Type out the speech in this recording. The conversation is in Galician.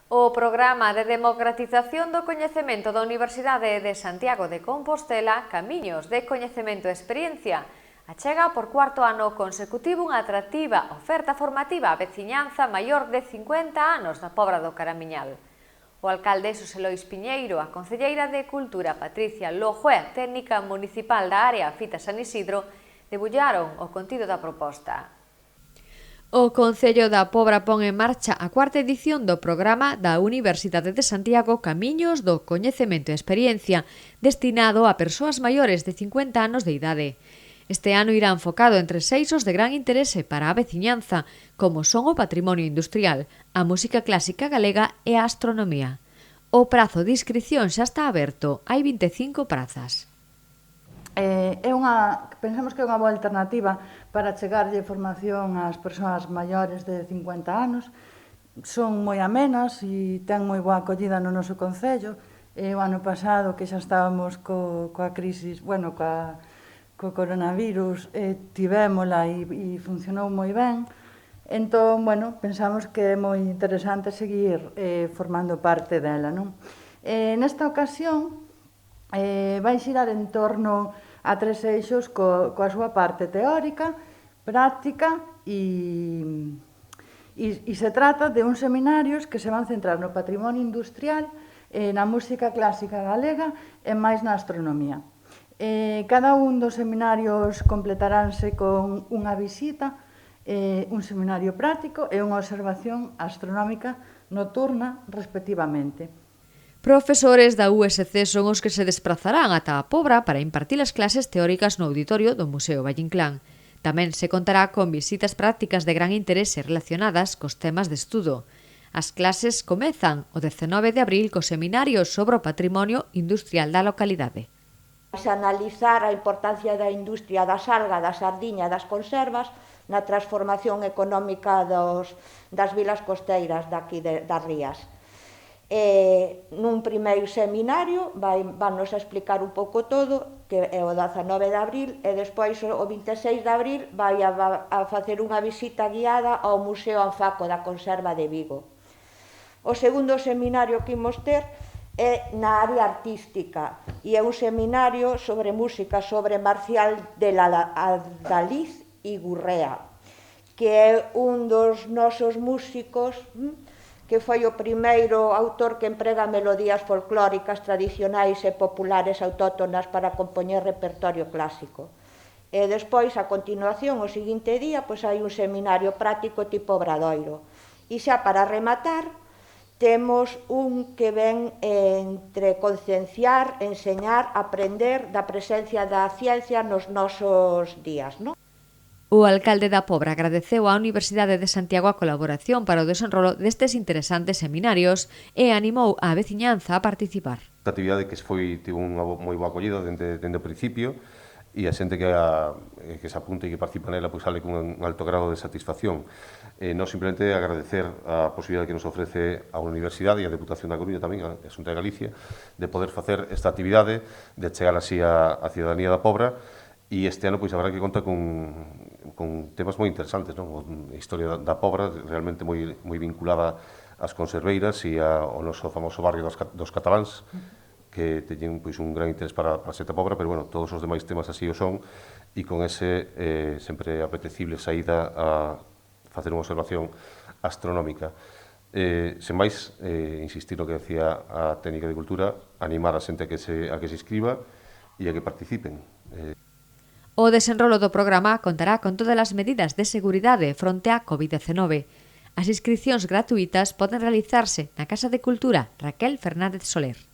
O programa de democratización do coñecemento da Universidade de Santiago de Compostela, Camiños de Coñecemento e Experiencia, achega por cuarto ano consecutivo unha atractiva oferta formativa á veciñanza maior de 50 anos da Pobra do Caramiñal. O alcalde Xosé Lois Piñeiro, a concelleira de Cultura Patricia Lojo e a técnica municipal da área Fita San Isidro debullaron o contido da proposta. O Concello da Pobra pon en marcha a cuarta edición do programa da Universidade de Santiago Camiños do Coñecemento e Experiencia, destinado a persoas maiores de 50 anos de idade. Este ano irá enfocado entre eixos de gran interese para a veciñanza, como son o patrimonio industrial, a música clásica galega e a astronomía. O prazo de inscrición xa está aberto, hai 25 prazas. Pensamos que é unha boa alternativa para chegarlle formación ás persoas maiores de 50 anos. Son moi amenas e ten moi boa acollida no noso concello. O ano pasado, que xa estábamos coa crisis, co coronavirus, tivémola e funcionou moi ben. Entón, pensamos que é moi interesante seguir formando parte dela, non? Nesta ocasión, vai xirar en torno a 3 eixos coa súa parte teórica, práctica e se trata de uns seminarios que se van centrar no patrimonio industrial, na música clásica galega e máis na astronomía. Cada un dos seminarios completaránse con unha visita, un seminario práctico e unha observación astronómica nocturna, respectivamente. Profesores da USC son os que se desprazarán ata a Pobra para impartir as clases teóricas no auditorio do Museo Valle Inclán. Tamén se contará con visitas prácticas de gran interese relacionadas cos temas de estudo. As clases comezan o 19 de abril co seminario sobre o patrimonio industrial da localidade. Se analizar a importancia da industria da salga, da sardiña e das conservas na transformación económica das vilas costeiras daqui das rías. Nun primeiro seminario vannos a explicar un pouco todo, que é o 19 de abril, e despois o 26 de abril vai a facer unha visita guiada ao Museo Anfaco da Conserva de Vigo. O segundo seminario que imos ter é na área artística e é un seminario sobre música sobre Marcial de Adaliz e Gurrea, que é un dos nosos músicos que foi o primeiro autor que emprega melodías folclóricas tradicionais e populares autóctonas para compoñer repertorio clásico. E despois, a continuación, o seguinte día, hai un seminario práctico tipo Obradoiro. E xa para rematar, temos un que ven entre concienciar, enseñar, aprender da presencia da ciencia nos nosos días, non? O alcalde da Pobra agradeceu á Universidade de Santiago a colaboración para o desenrolo destes interesantes seminarios e animou á veciñanza a participar. A actividade que tivo unha moi boa acollida dende o principio e a xente que se apunta e que participa nela sale con un alto grado de satisfacción. Non simplemente agradecer a posibilidade que nos ofrece a Universidade e a Deputación da Coruña tamén, a Xunta de Galicia, de poder facer esta actividade, de chegar así a cidadanía da Pobra. E este ano, a verdade que conta con temas moi interesantes, non? A historia da Pobra, realmente moi vinculada ás conserveiras e ao noso famoso barrio dos cataláns, que teñen un gran interés para a xente pobra, pero, todos os demais temas así o son, e con ese sempre apetecible saída a facer unha observación astronómica. Sen máis, insistir no que decía a técnica de cultura, animar a xente a que se inscriba e a que participen. O desenrolo do programa contará con todas as medidas de seguridade fronte á COVID-19. As inscricións gratuítas poden realizarse na Casa de Cultura Raquel Fernández Soler.